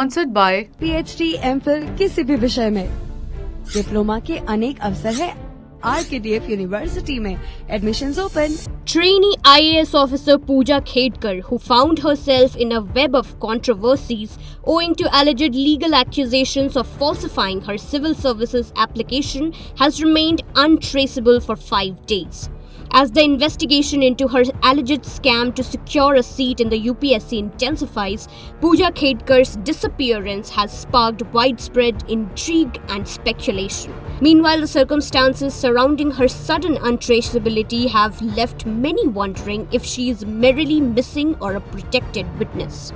Sponsored by PhD, MPhil किसी भी विषय में डिप्लोमा के अनेक अवसर है RKTF यूनिवर्सिटी में admissions open. Trainee IAS officer Pooja Khedkar, who found herself in a web of controversies owing to alleged legal accusations of falsifying her civil services application, has remained untraceable for 5 days. As the investigation into her alleged scam to secure a seat in the UPSC intensifies, Pooja Khedkar's disappearance has sparked widespread intrigue and speculation. Meanwhile, the circumstances surrounding her sudden untraceability have left many wondering if she is merely missing or a protected witness.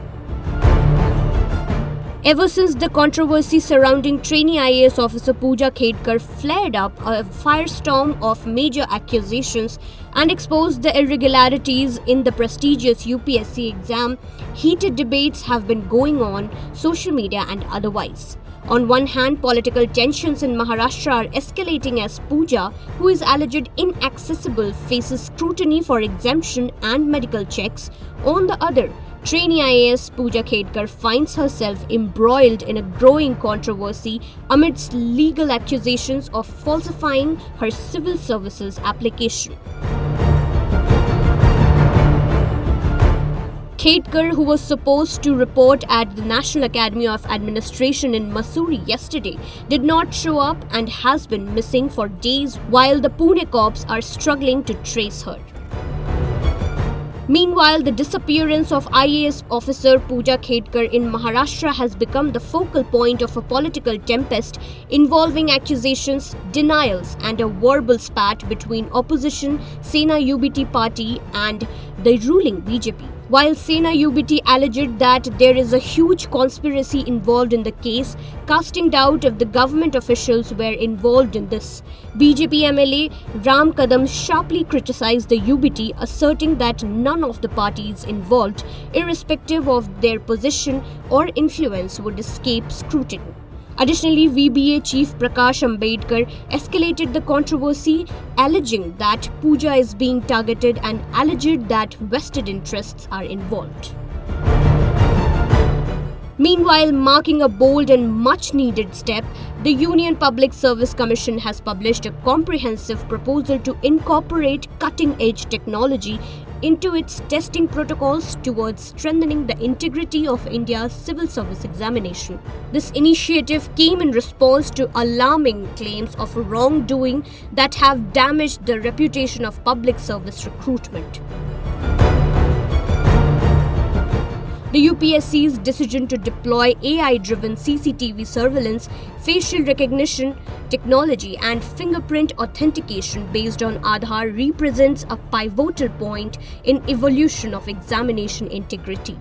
Ever since the controversy surrounding trainee IAS officer Pooja Khedkar flared up, a firestorm of major accusations and exposed the irregularities in the prestigious UPSC exam, heated debates have been going on social media and otherwise. On one hand, political tensions in Maharashtra are escalating as Pooja, who is alleged inaccessible, faces scrutiny for exemption and medical checks. On the other, trainee IAS Pooja Khedkar finds herself embroiled in a growing controversy amidst legal accusations of falsifying her civil services application. Khedkar, who was supposed to report at the National Academy of Administration in Mussoorie yesterday, did not show up and has been missing for days while the Pune cops are struggling to trace her. Meanwhile, the disappearance of IAS officer Pooja Khedkar in Maharashtra has become the focal point of a political tempest involving accusations, denials, and a verbal spat between opposition Sena UBT party and the ruling BJP. While Sena UBT alleged that there is a huge conspiracy involved in the case, casting doubt if the government officials were involved in this, BJP MLA Ram Kadam sharply criticized the UBT, asserting that none of the parties involved, irrespective of their position or influence, would escape scrutiny. Additionally, VBA Chief Prakash Ambedkar escalated the controversy, alleging that Pooja is being targeted and alleged that vested interests are involved. Meanwhile, marking a bold and much-needed step, the Union Public Service Commission has published a comprehensive proposal to incorporate cutting-edge technology into its testing protocols towards strengthening the integrity of India's civil service examination. This initiative came in response to alarming claims of wrongdoing that have damaged the reputation of public service recruitment. The UPSC's decision to deploy AI-driven CCTV surveillance, facial recognition technology and fingerprint authentication based on Aadhaar represents a pivotal point in evolution of examination integrity.